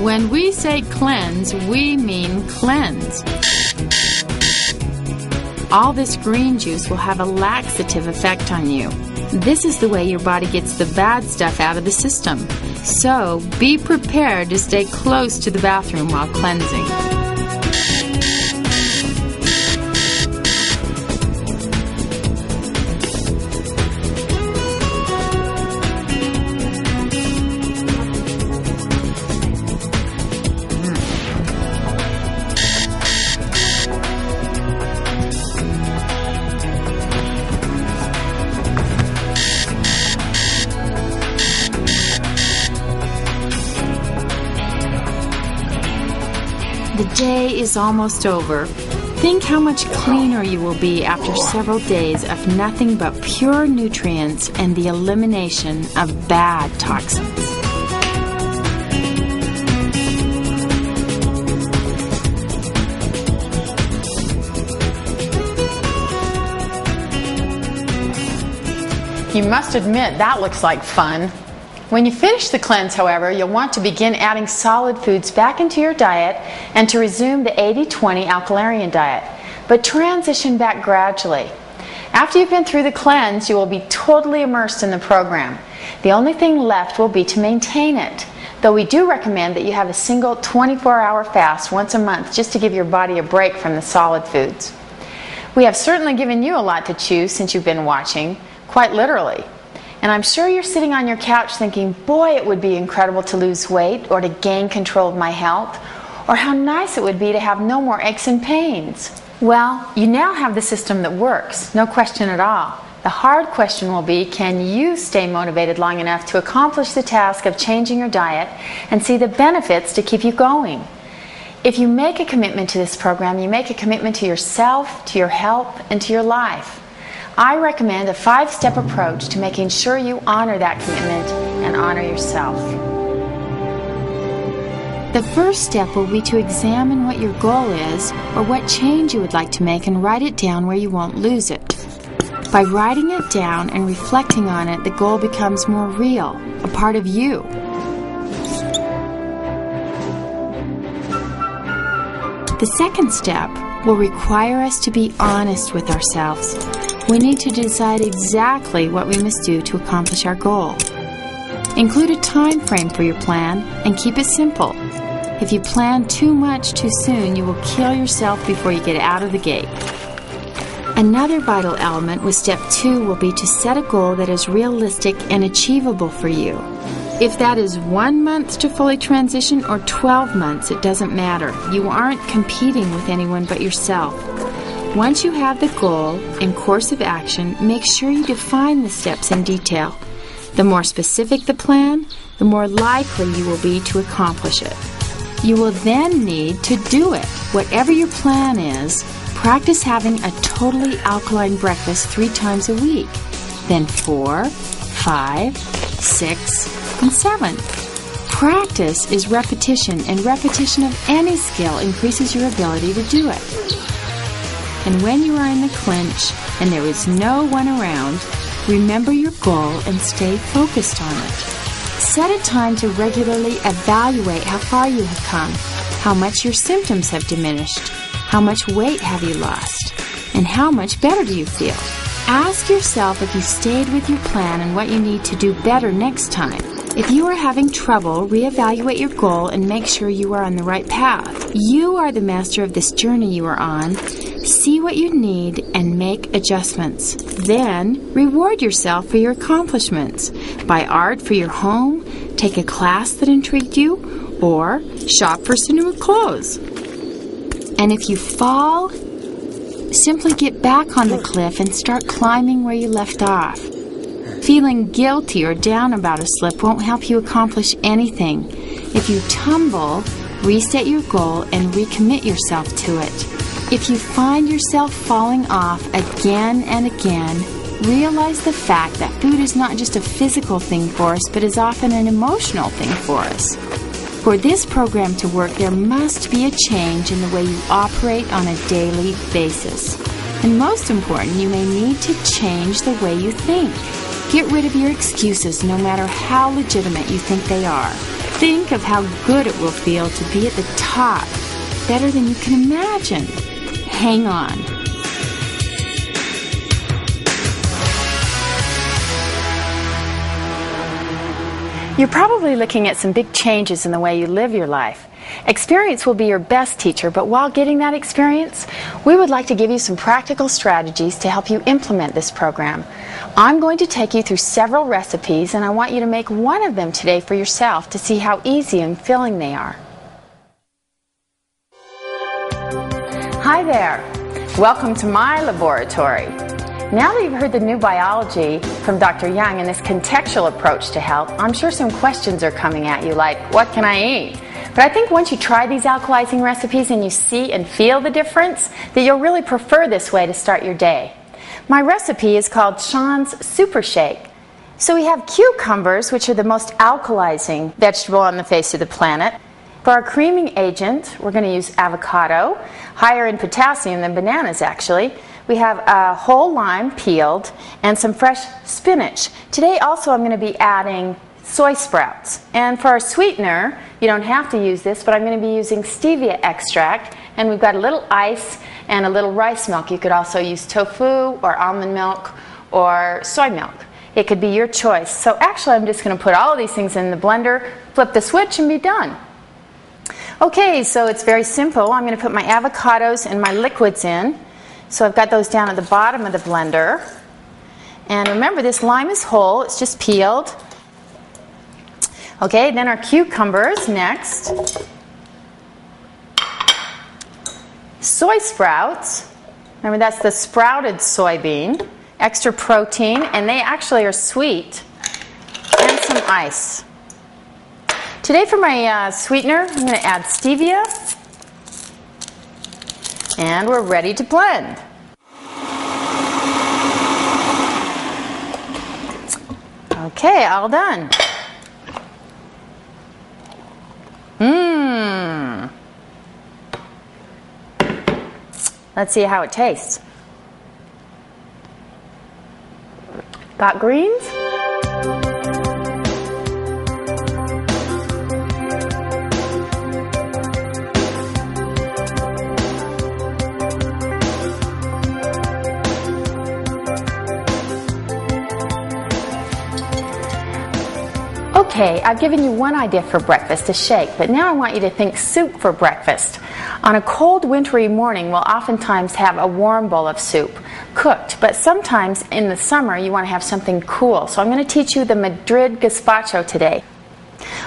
When we say cleanse, we mean cleanse. All this green juice will have a laxative effect on you. This is the way your body gets the bad stuff out of the system. So be prepared to stay close to the bathroom while cleansing. The day is almost over. Think how much cleaner you will be after several days of nothing but pure nutrients and the elimination of bad toxins. You must admit that looks like fun. When you finish the cleanse, however, you'll want to begin adding solid foods back into your diet and to resume the 80-20 alkalinarian diet, but transition back gradually. After you've been through the cleanse, you will be totally immersed in the program. The only thing left will be to maintain it, though we do recommend that you have a single 24-hour fast once a month just to give your body a break from the solid foods. We have certainly given you a lot to choose since you've been watching, quite literally. And I'm sure you're sitting on your couch thinking, boy, it would be incredible to lose weight or to gain control of my health, or how nice it would be to have no more aches and pains. Well, you now have the system that works, no question at all. The hard question will be, can you stay motivated long enough to accomplish the task of changing your diet and see the benefits to keep you going? If you make a commitment to this program, you make a commitment to yourself, to your health, and to your life. I recommend a 5-step approach to making sure you honor that commitment and honor yourself. The first step will be to examine what your goal is or what change you would like to make and write it down where you won't lose it. By writing it down and reflecting on it, the goal becomes more real, a part of you. The second step will require us to be honest with ourselves. We need to decide exactly what we must do to accomplish our goal. Include a time frame for your plan and keep it simple. If you plan too much too soon, you will kill yourself before you get out of the gate. Another vital element with step 2 will be to set a goal that is realistic and achievable for you. If that is 1 month to fully transition or 12 months, it doesn't matter. You aren't competing with anyone but yourself. Once you have the goal and course of action, make sure you define the steps in detail. The more specific the plan, the more likely you will be to accomplish it. You will then need to do it. Whatever your plan is, practice having a totally alkaline breakfast 3 times a week, then 4, 5, 6, and 7. Practice is repetition, and repetition of any skill increases your ability to do it. And when you are in the clinch and there is no one around, remember your goal and stay focused on it. Set a time to regularly evaluate how far you have come, how much your symptoms have diminished, how much weight have you lost, and how much better do you feel. Ask yourself if you stayed with your plan and what you need to do better next time. If you are having trouble, reevaluate your goal and make sure you are on the right path. You are the master of this journey you are on. See what you need and make adjustments. Then, reward yourself for your accomplishments. Buy art for your home, take a class that intrigued you, or shop for some new clothes. And if you fall, simply get back on the cliff and start climbing where you left off. Feeling guilty or down about a slip won't help you accomplish anything. If you tumble, reset your goal and recommit yourself to it. If you find yourself falling off again and again, realize the fact that food is not just a physical thing for us, but is often an emotional thing for us. For this program to work, there must be a change in the way you operate on a daily basis. And most important, you may need to change the way you think. Get rid of your excuses, no matter how legitimate you think they are. Think of how good it will feel to be at the top, better than you can imagine. Hang on. You're probably looking at some big changes in the way you live your life. Experience will be your best teacher, but while getting that experience, we would like to give you some practical strategies to help you implement this program. I'm going to take you through several recipes, and I want you to make one of them today for yourself to see how easy and filling they are. Hi there. Welcome to my laboratory. Now that you've heard the new biology from Dr. Young and this contextual approach to health, I'm sure some questions are coming at you like, what can I eat? But I think once you try these alkalizing recipes and you see and feel the difference, that you'll really prefer this way to start your day. My recipe is called Sean's Super Shake. So we have cucumbers, which are the most alkalizing vegetable on the face of the planet. For our creaming agent, we're going to use avocado, higher in potassium than bananas actually. We have a whole lime peeled and some fresh spinach. Today also I'm going to be adding soy sprouts. And for our sweetener, you don't have to use this, but I'm going to be using stevia extract. And we've got a little ice and a little rice milk. You could also use tofu or almond milk or soy milk. It could be your choice. So actually I'm just going to put all of these things in the blender, flip the switch, and be done. Okay, so it's very simple. I'm going to put my avocados and my liquids in. So I've got those down at the bottom of the blender. And remember, this lime is whole. It's just peeled. Okay, then our cucumbers next. Soy sprouts. Remember, that's the sprouted soybean. extra protein, and they actually are sweet, and some ice. Today for my sweetener, I'm going to add stevia, and we're ready to blend. Okay, all done. Let's see how it tastes. Got greens? Okay, I've given you one idea for breakfast, a shake, but now I want you to think soup for breakfast. On a cold, wintry morning, we'll oftentimes have a warm bowl of soup, cooked, but sometimes in the summer you want to have something cool. So I'm going to teach you the Madrid gazpacho today.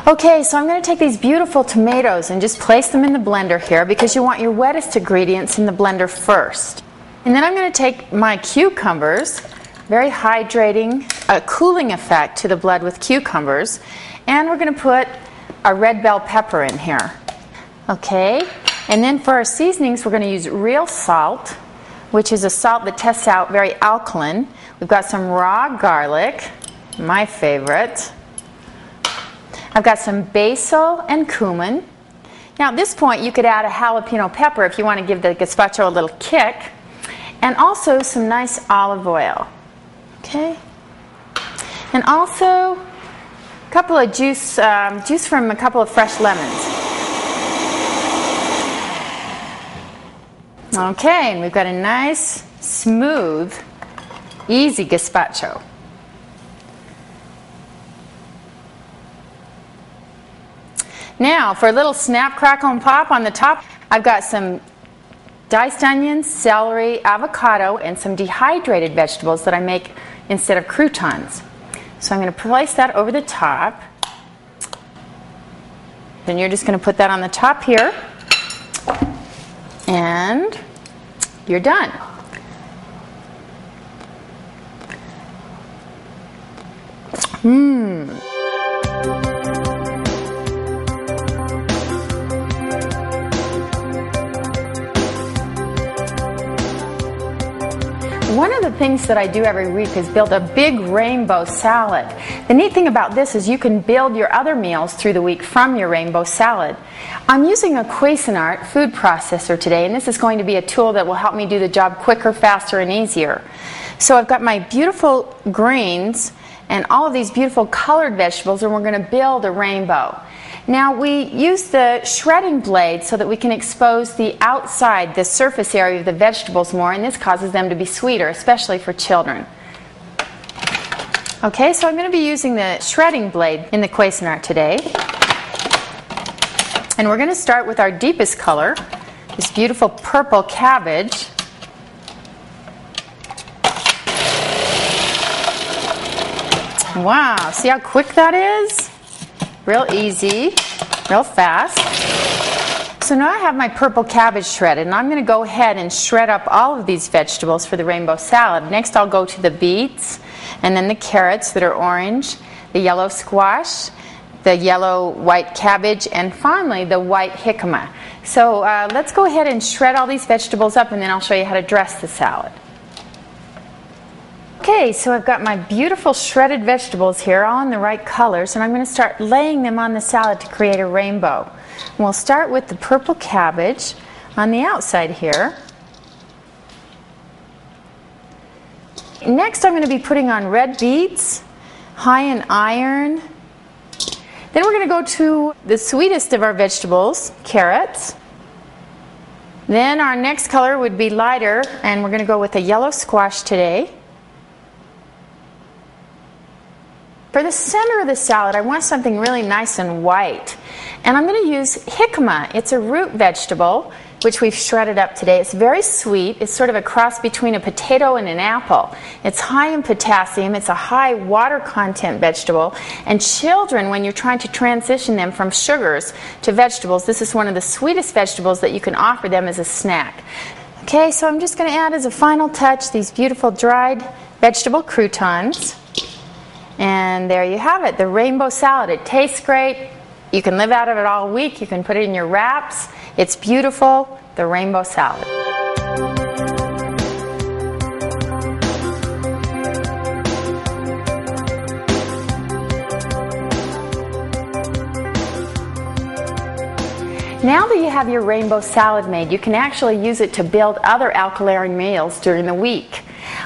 Okay, so I'm going to take these beautiful tomatoes and just place them in the blender here because you want your wettest ingredients in the blender first. And then I'm going to take my cucumbers, very hydrating, a cooling effect to the blood with cucumbers, and we're going to put a red bell pepper in here. Okay, and then for our seasonings we're going to use real salt, which is a salt that tests out very alkaline. We've got some raw garlic, my favorite. I've got some basil and cumin. Now at this point you could add a jalapeno pepper if you want to give the gazpacho a little kick, and also some nice olive oil. Okay, and also a couple of juice from a couple of fresh lemons. Okay, and we've got a nice, smooth, easy gazpacho. Now, for a little snap, crackle, and pop on the top, I've got some diced onions, celery, avocado, and some dehydrated vegetables that I make instead of croutons. So I'm going to place that over the top. Then you're just going to put that on the top here. And you're done. One of the things that I do every week is build a big rainbow salad. The neat thing about this is you can build your other meals through the week from your rainbow salad. I'm using a Cuisinart food processor today, and this is going to be a tool that will help me do the job quicker, faster, and easier. So I've got my beautiful greens and all of these beautiful colored vegetables, and we're going to build a rainbow. Now we use the shredding blade so that we can expose the outside, the surface area of the vegetables more, and this causes them to be sweeter, especially for children. Okay, so I'm going to be using the shredding blade in the Cuisinart today. And we're going to start with our deepest color, this beautiful purple cabbage. Wow, see how quick that is? Real easy, real fast. So now I have my purple cabbage shredded, and I'm going to go ahead and shred up all of these vegetables for the rainbow salad. Next I'll go to the beets, and then the carrots that are orange, the yellow squash, the yellow white cabbage, and finally the white jicama. So let's go ahead and shred all these vegetables up, and then I'll show you how to dress the salad. Okay, so I've got my beautiful shredded vegetables here, all in the right colors, and I'm going to start laying them on the salad to create a rainbow. And we'll start with the purple cabbage on the outside here. Next I'm going to be putting on red beets, high in iron. Then we're going to go to the sweetest of our vegetables, carrots. Then our next color would be lighter, and we're going to go with a yellow squash today. For the center of the salad, I want something really nice and white. And I'm going to use jicama. It's a root vegetable, which we've shredded up today. It's very sweet. It's sort of a cross between a potato and an apple. It's high in potassium. It's a high water content vegetable. And children, when you're trying to transition them from sugars to vegetables, this is one of the sweetest vegetables that you can offer them as a snack. Okay, so I'm just going to add as a final touch these beautiful dried vegetable croutons. And there you have it, the rainbow salad. It tastes great. You can live out of it all week. You can put it in your wraps. It's beautiful, the rainbow salad. Now that you have your rainbow salad made, you can actually use it to build other alkaline meals during the week.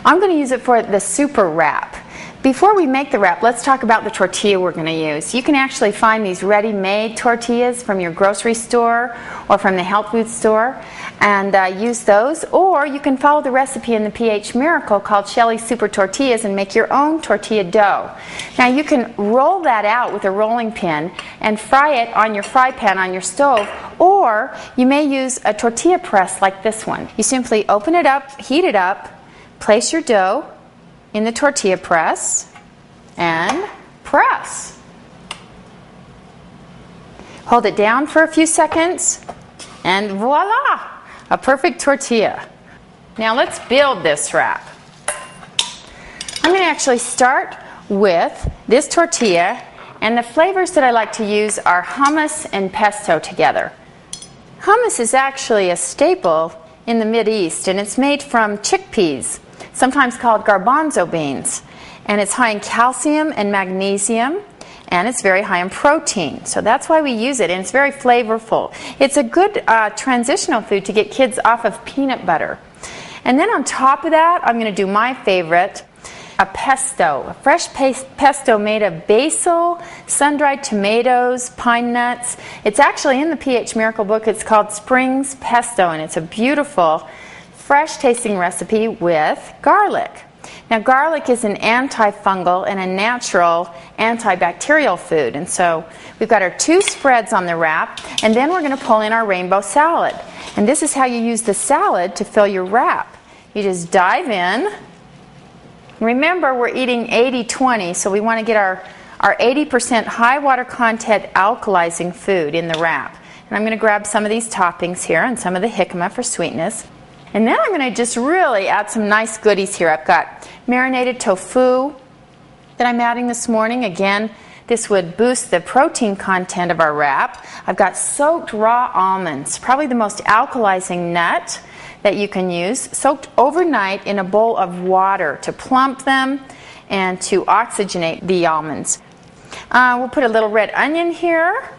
I'm going to use it for the super wrap. Before we make the wrap, let's talk about the tortilla we're going to use. You can actually find these ready-made tortillas from your grocery store or from the health food store and use those, or you can follow the recipe in the pH Miracle called Shelly's Super Tortillas and make your own tortilla dough. Now you can roll that out with a rolling pin and fry it on your fry pan on your stove, or you may use a tortilla press like this one. You simply open it up, heat it up, place your dough in the tortilla press and press. Hold it down for a few seconds and voila, a perfect tortilla. Now let's build this wrap. I'm going to actually start with this tortilla, and the flavors that I like to use are hummus and pesto together. Hummus is actually a staple in the Mideast, and it's made from chickpeas, sometimes called garbanzo beans, and it's high in calcium and magnesium, and it's very high in protein, so that's why we use it, and it's very flavorful. It's a good transitional food to get kids off of peanut butter. And then on top of that, I'm going to do my favorite, a pesto, a fresh pesto made of basil, sun-dried tomatoes, pine nuts. It's actually in the pH Miracle book. It's called Spring's Pesto, and it's a beautiful fresh tasting recipe with garlic. Now garlic is an antifungal and a natural antibacterial food, and so we've got our two spreads on the wrap, and then we're going to pull in our rainbow salad. And this is how you use the salad to fill your wrap. You just dive in. Remember, we're eating 80-20, so we want to get our 80% high water content alkalizing food in the wrap. And I'm going to grab some of these toppings here and some of the jicama for sweetness. And then I'm going to just really add some nice goodies here. I've got marinated tofu that I'm adding this morning. Again, this would boost the protein content of our wrap. I've got soaked raw almonds, probably the most alkalizing nut that you can use, soaked overnight in a bowl of water to plump them and to oxygenate the almonds. We'll put a little red onion here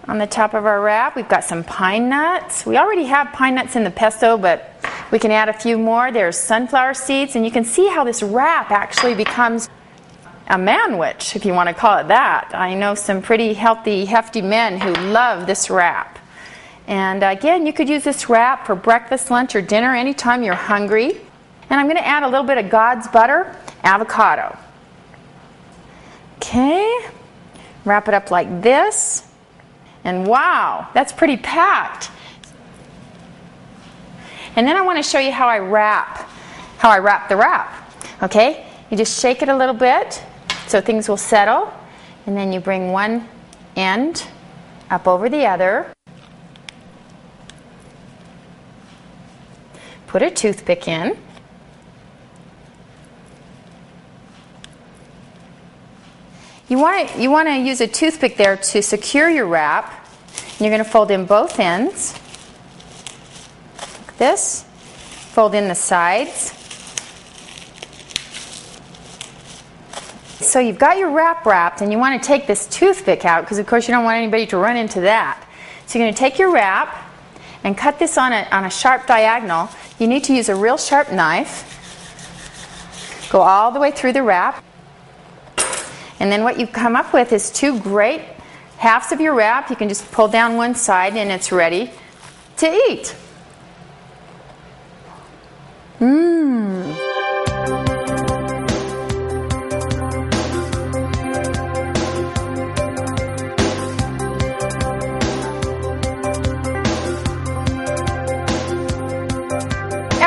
on the top of our wrap. We've got some pine nuts. We already have pine nuts in the pesto, but we can add a few more. There's sunflower seeds, and you can see how this wrap actually becomes a manwich, if you want to call it that. I know some pretty healthy, hefty men who love this wrap. And again, you could use this wrap for breakfast, lunch, or dinner anytime you're hungry. And I'm going to add a little bit of God's butter, avocado. Okay, wrap it up like this. And wow, that's pretty packed. And then I want to show you how I wrap the wrap. Okay, you just shake it a little bit so things will settle, and then you bring one end up over the other. Put a toothpick in. You want to use a toothpick there to secure your wrap. You're going to fold in both ends. Like this. Fold in the sides. So you've got your wrap wrapped, and you want to take this toothpick out because, of course, you don't want anybody to run into that. So you're going to take your wrap and cut this on a sharp diagonal. You need to use a real sharp knife. Go all the way through the wrap. And then what you come up with is two great halves of your wrap. You can just pull down one side and it's ready to eat. Mmm.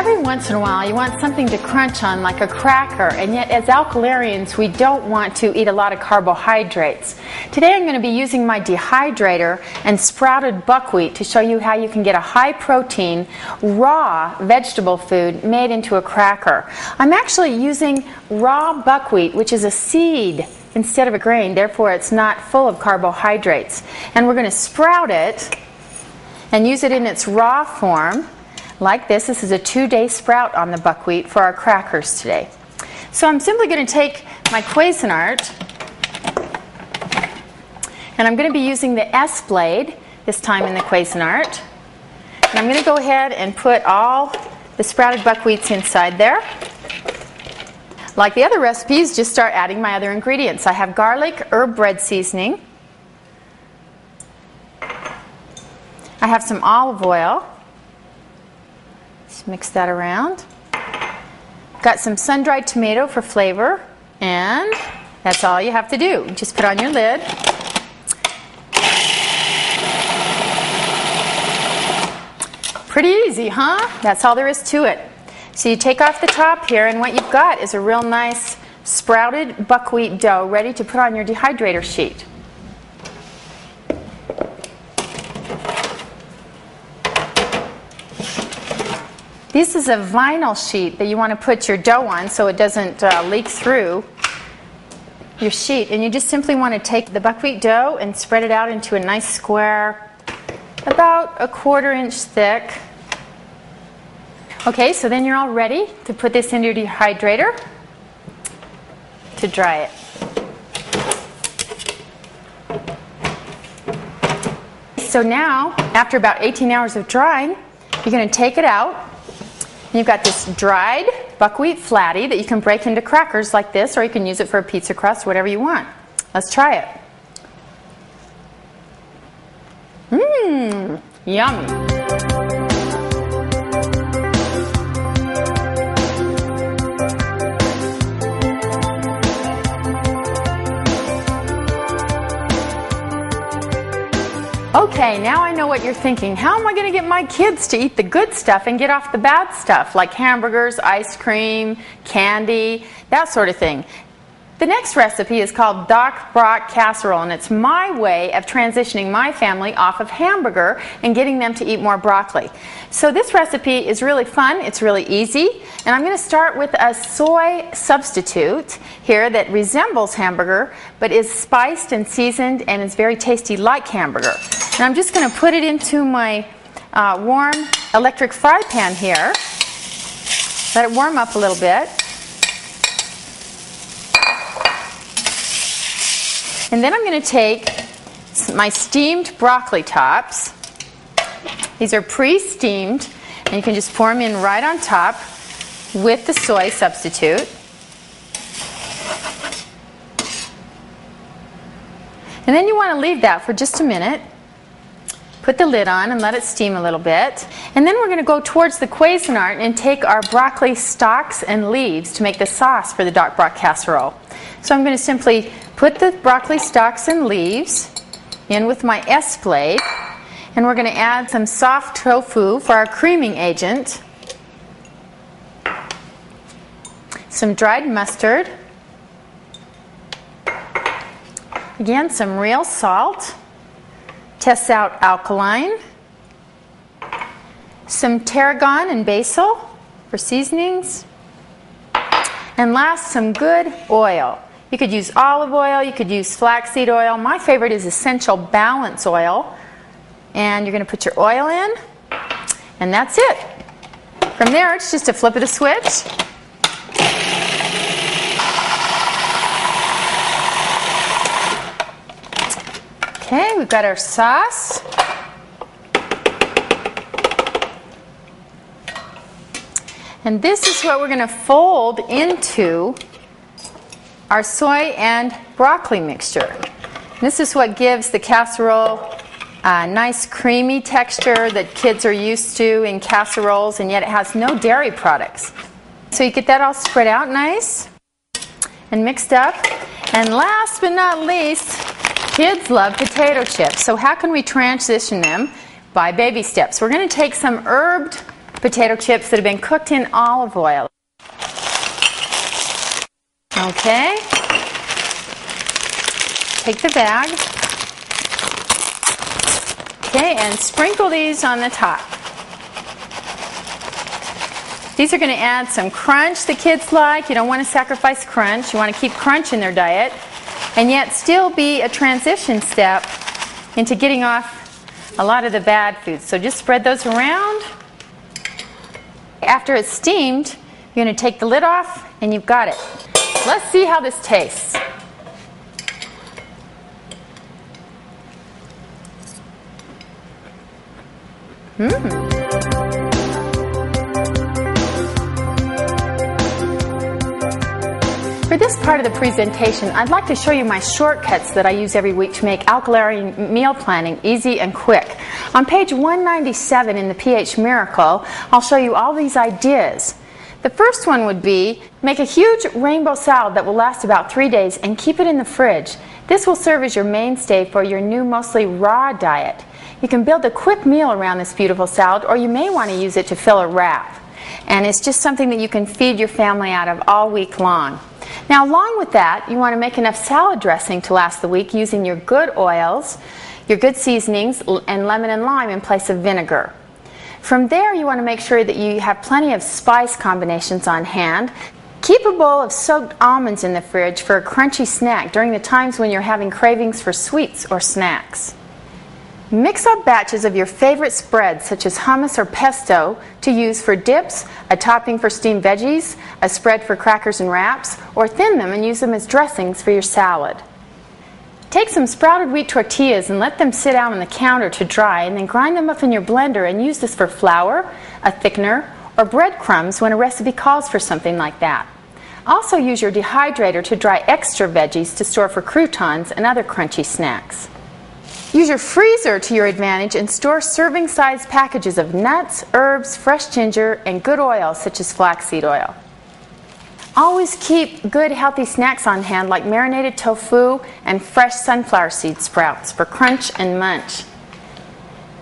Every once in a while you want something to crunch on like a cracker, and yet as alkalarians we don't want to eat a lot of carbohydrates. Today I'm going to be using my dehydrator and sprouted buckwheat to show you how you can get a high protein raw vegetable food made into a cracker. I'm actually using raw buckwheat, which is a seed instead of a grain, therefore it's not full of carbohydrates. And we're going to sprout it and use it in its raw form like this. This is a 2-day sprout on the buckwheat for our crackers today. So I'm simply going to take my Cuisinart, and I'm going to be using the S blade this time in the Cuisinart. And I'm going to go ahead and put all the sprouted buckwheats inside there. Like the other recipes, just start adding my other ingredients. I have garlic, herb bread seasoning. I have some olive oil. Just mix that around. Got some sun-dried tomato for flavor, and that's all you have to do. Just put on your lid. Pretty easy, huh? That's all there is to it. So you take off the top here, and what you've got is a real nice sprouted buckwheat dough ready to put on your dehydrator sheet. This is a vinyl sheet that you want to put your dough on so it doesn't leak through your sheet. And you just simply want to take the buckwheat dough and spread it out into a nice square, about a 1/4 inch thick. Okay, so then you're all ready to put this into your dehydrator to dry it. So now, after about 18 hours of drying, you're going to take it out. And you've got this dried buckwheat flatty that you can break into crackers like this, or you can use it for a pizza crust, whatever you want. Let's try it. Mmm, yummy. Okay, now I know what you're thinking. How am I going to get my kids to eat the good stuff and get off the bad stuff, like hamburgers, ice cream, candy, that sort of thing? The next recipe is called Doc Brock Casserole, and it's my way of transitioning my family off of hamburger and getting them to eat more broccoli. So this recipe is really fun, it's really easy, and I'm going to start with a soy substitute here that resembles hamburger but is spiced and seasoned and is very tasty like hamburger. And I'm just going to put it into my warm electric fry pan here, let it warm up a little bit. And then I'm going to take my steamed broccoli tops. These are pre-steamed, and you can just pour them in right on top with the soy substitute. And then you want to leave that for just a minute. Put the lid on and let it steam a little bit. And then we're going to go towards the Cuisinart and take our broccoli stalks and leaves to make the sauce for the Doc Brock casserole. So I'm going to simply put the broccoli stalks and leaves in with my S blade, and we're going to add some soft tofu for our creaming agent, some dried mustard, again some real salt, tests out alkaline, some tarragon and basil for seasonings, and last some good oil. You could use olive oil, you could use flaxseed oil. My favorite is Essential Balance oil. And you're going to put your oil in, and that's it. From there, it's just a flip of the switch. Okay, we've got our sauce. And this is what we're going to fold into our soy and broccoli mixture. This is what gives the casserole a nice creamy texture that kids are used to in casseroles, and yet it has no dairy products. So you get that all spread out nice and mixed up. And last but not least, kids love potato chips. So how can we transition them? By baby steps. We're going to take some herbed potato chips that have been cooked in olive oil. Okay. Take the bag. Okay, and sprinkle these on the top. These are going to add some crunch the kids like. You don't want to sacrifice crunch. You want to keep crunch in their diet, and yet still be a transition step into getting off a lot of the bad foods. So just spread those around. After it's steamed, you're going to take the lid off, and you've got it. Let's see how this tastes. For this part of the presentation, I'd like to show you my shortcuts that I use every week to make alkaline meal planning easy and quick. On page 197 in the pH Miracle, I'll show you all these ideas. The first one would be, make a huge rainbow salad that will last about 3 days and keep it in the fridge. This will serve as your mainstay for your new mostly raw diet. You can build a quick meal around this beautiful salad, or you may want to use it to fill a wrap. And it's just something that you can feed your family out of all week long. Now, along with that, you want to make enough salad dressing to last the week using your good oils, your good seasonings, and lemon and lime in place of vinegar. From there, you want to make sure that you have plenty of spice combinations on hand. Keep a bowl of soaked almonds in the fridge for a crunchy snack during the times when you're having cravings for sweets or snacks. Mix up batches of your favorite spreads, such as hummus or pesto, to use for dips, a topping for steamed veggies, a spread for crackers and wraps, or thin them and use them as dressings for your salad. Take some sprouted wheat tortillas and let them sit out on the counter to dry, and then grind them up in your blender and use this for flour, a thickener, or breadcrumbs when a recipe calls for something like that. Also use your dehydrator to dry extra veggies to store for croutons and other crunchy snacks. Use your freezer to your advantage and store serving-sized packages of nuts, herbs, fresh ginger, and good oils such as flaxseed oil. Always keep good healthy snacks on hand like marinated tofu and fresh sunflower seed sprouts for crunch and munch.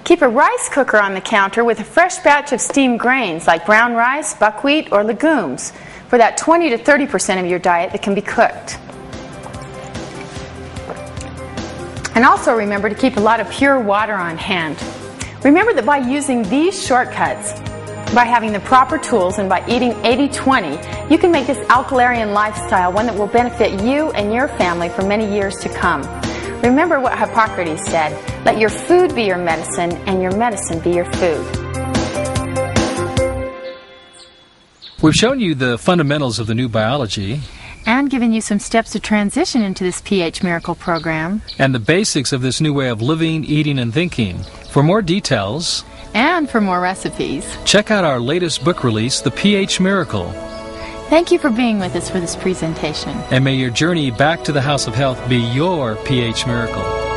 Keep a rice cooker on the counter with a fresh batch of steamed grains like brown rice, buckwheat, or legumes for that 20 to 30% of your diet that can be cooked. And also remember to keep a lot of pure water on hand. Remember that by using these shortcuts, by having the proper tools, and by eating 80-20, you can make this alkaline lifestyle one that will benefit you and your family for many years to come. Remember what Hippocrates said, let your food be your medicine and your medicine be your food. We've shown you the fundamentals of the new biology and given you some steps to transition into this pH Miracle program and the basics of this new way of living, eating, and thinking. For more details and for more recipes, check out our latest book release, The pH Miracle. Thank you for being with us for this presentation. And may your journey back to the House of Health be your pH Miracle.